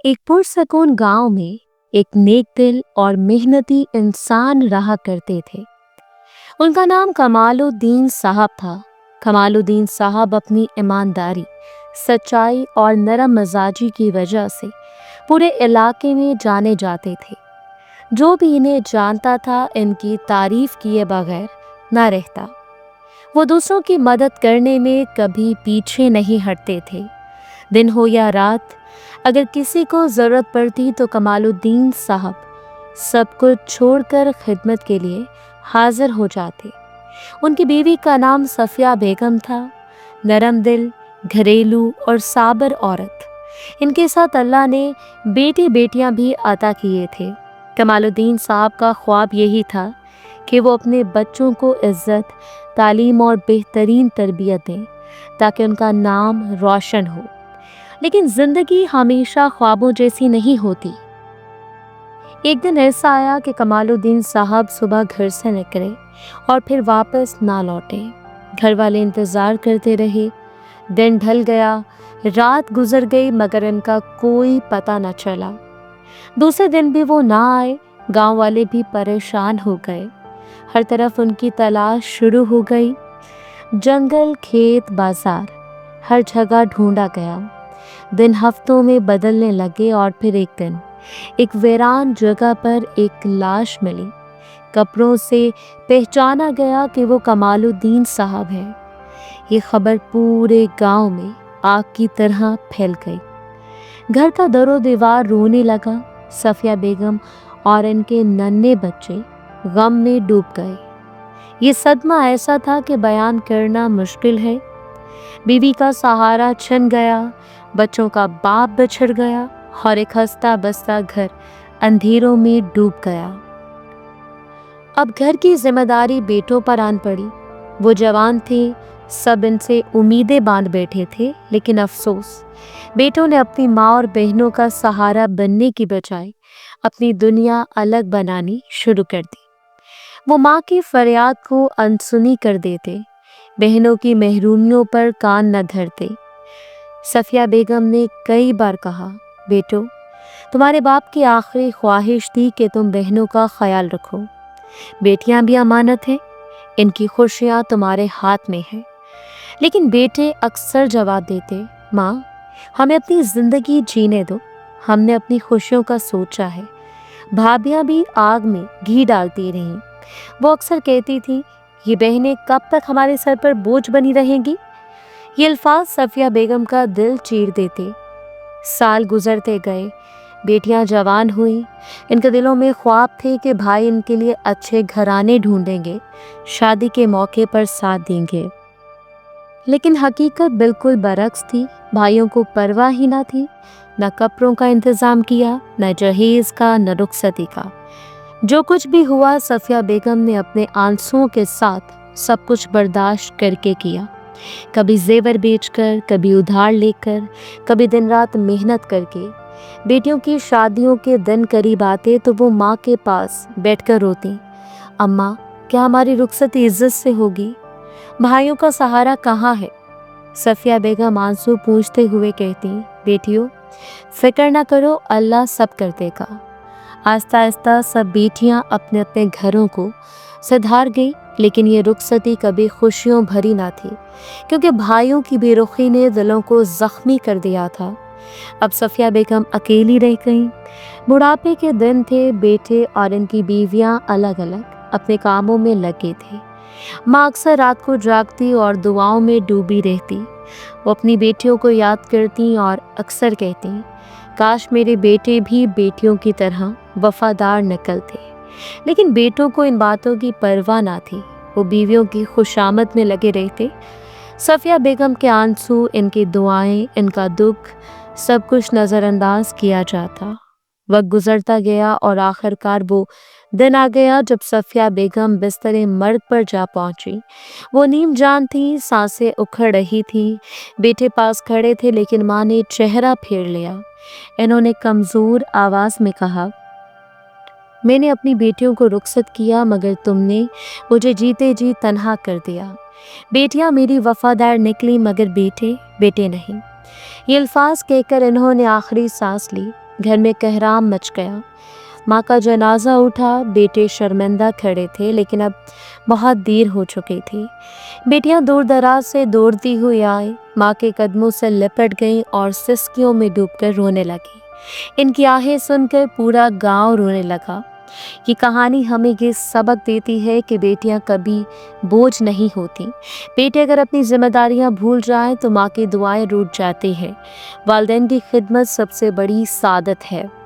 एक पुरसकून गांव में एक नेक दिल और मेहनती इंसान रहा करते थे। उनका नाम कमालुद्दीन साहब था। कमालुद्दीन साहब अपनी ईमानदारी, सच्चाई और नरम मिजाजी की वजह से पूरे इलाके में जाने जाते थे। जो भी इन्हें जानता था इनकी तारीफ किए बगैर न रहता। वो दूसरों की मदद करने में कभी पीछे नहीं हटते थे। दिन हो या रात, अगर किसी को ज़रूरत पड़ती तो कमालुद्दीन साहब सब कुछ छोड़कर खिदमत के लिए हाजिर हो जाते। उनकी बीवी का नाम सफिया बेगम था। नरम दिल, घरेलू और साबर औरत। इनके साथ अल्लाह ने बेटी बेटियां भी अता किए थे। कमालुद्दीन साहब का ख्वाब यही था कि वो अपने बच्चों को इज्जत, तालीम और बेहतरीन तरबियत दें ताकि उनका नाम रोशन हो। लेकिन जिंदगी हमेशा ख्वाबों जैसी नहीं होती। एक दिन ऐसा आया कि कमालुद्दीन साहब सुबह घर से निकले और फिर वापस ना लौटे। घर वाले इंतज़ार करते रहे। दिन ढल गया, रात गुजर गई, मगर इनका कोई पता न चला। दूसरे दिन भी वो ना आए। गांव वाले भी परेशान हो गए। हर तरफ उनकी तलाश शुरू हो गई। जंगल, खेत, बाजार, हर जगह ढूंढा गया। दिन हफ्तों में बदलने लगे और फिर एक दिन एक वीरान जगह पर एक लाश मिली। कपड़ों से पहचाना गया कि वो कमालुद्दीन साहब हैं। ये खबर पूरे गांव में आग की तरह फैल गई। घर का दरो दीवार रोने लगा। सफिया बेगम और इनके नन्हे बच्चे गम में डूब गए। ये सदमा ऐसा था कि बयान करना मुश्किल है। बीवी का सहारा छिन गया, बच्चों का बाप बिछड़ गया और एक हंसता बसता घर अंधेरों में डूब गया। अब घर की जिम्मेदारी बेटों पर आन पड़ी। वो जवान थे, सब इनसे उम्मीदें बांध बैठे थे, लेकिन अफसोस, बेटों ने अपनी माँ और बहनों का सहारा बनने की बजाय अपनी दुनिया अलग बनानी शुरू कर दी। वो माँ की फरियाद को अनसुनी कर देते, बहनों की महरूमियों पर कान न धरते। सफिया बेगम ने कई बार कहा, बेटो, तुम्हारे बाप की आखिरी ख्वाहिश थी कि तुम बहनों का ख्याल रखो। बेटियां भी अमानत हैं, इनकी खुशियां तुम्हारे हाथ में है। लेकिन बेटे अक्सर जवाब देते, माँ, हमें अपनी ज़िंदगी जीने दो, हमने अपनी खुशियों का सोचा है। भाभियां भी आग में घी डालती रहीं। वो अक्सर कहती थी, ये बहनें कब तक हमारे सर पर बोझ बनी रहेंगी। ये अल्फाज सफिया बेगम का दिल चीर देते। साल गुजरते गए, बेटियां जवान हुई। इनके दिलों में ख्वाब थे कि भाई इनके लिए अच्छे घराने ढूंढेंगे, शादी के मौके पर साथ देंगे। लेकिन हकीकत बिल्कुल बरक्स थी। भाइयों को परवाह ही ना थी। न कपड़ों का इंतज़ाम किया, न जहेज का, न रुखसती का। जो कुछ भी हुआ, सफिया बेगम ने अपने आंसुओं के साथ सब कुछ बर्दाश्त करके किया। कभी जेवर बेचकर, कभी उधार लेकर, कभी दिन रात मेहनत करके। बेटियों की शादियों के दिन करीब आते तो वो माँ के पास बैठकर रोती, अम्मा, क्या हमारी रुखसती इज्जत से होगी? भाइयों का सहारा कहाँ है? सफिया बेगम आंसू पूंछते हुए कहती, बेटियों, फिक्र ना करो, अल्लाह सब कर देगा। आस्ता आस्ता सब बेटियां अपने अपने घरों को सुधार गई, लेकिन ये रुखसती कभी खुशियों भरी ना थी, क्योंकि भाइयों की बेरुखी ने दिलों को जख्मी कर दिया था। अब सफिया बेगम अकेली रह गईं। बुढ़ापे के दिन थे। बेटे और इनकी बीवियां अलग अलग अपने कामों में लगे थे। माँ अक्सर रात को जागती और दुआओं में डूबी रहती। वो अपनी बेटियों को याद करती और अक्सर कहती, काश मेरे बेटे भी बेटियों की तरह वफादार निकलते। लेकिन बेटों को इन बातों की परवाह ना थी। वो बीवियों की खुशामद में लगे रहते। सफिया बेगम के आंसू, इनकी दुआएं, इनका दुख, सब कुछ नज़रअंदाज किया जाता। वक्त गुजरता गया और आखिरकार वो दिन आ गया जब सफिया बेगम बिस्तरे मर्द पर जा पहुंची। वो नीम जान थी, सांसें उखड़ रही थी। बेटे पास खड़े थे, लेकिन माँ ने चेहरा फेर लिया। इन्होंने कमज़ोर आवाज़ में कहा, मैंने अपनी बेटियों को रुखसत किया, मगर तुमने मुझे जीते जी तन्हा कर दिया। बेटियां मेरी वफादार निकली, मगर बेटे नहीं। ये अल्फाज कहकर इन्होंने आखिरी सांस ली। घर में कहराम मच गया। माँ का जनाजा उठा, बेटे शर्मिंदा खड़े थे, लेकिन अब बहुत देर हो चुकी थी। बेटियां दूर दराज से दौड़ती हुई आई, माँ के कदमों से लिपट गईं और सिसकियों में डूबकर रोने लगी। इनकी आहें सुनकर पूरा गांव रोने लगा। ये कहानी हमें ये सबक देती है कि बेटियां कभी बोझ नहीं होती। बेटे अगर अपनी जिम्मेदारियां भूल जाएं तो माँ की दुआएं रूठ जाती हैं। वालिदैन की खिदमत सबसे बड़ी सादत है।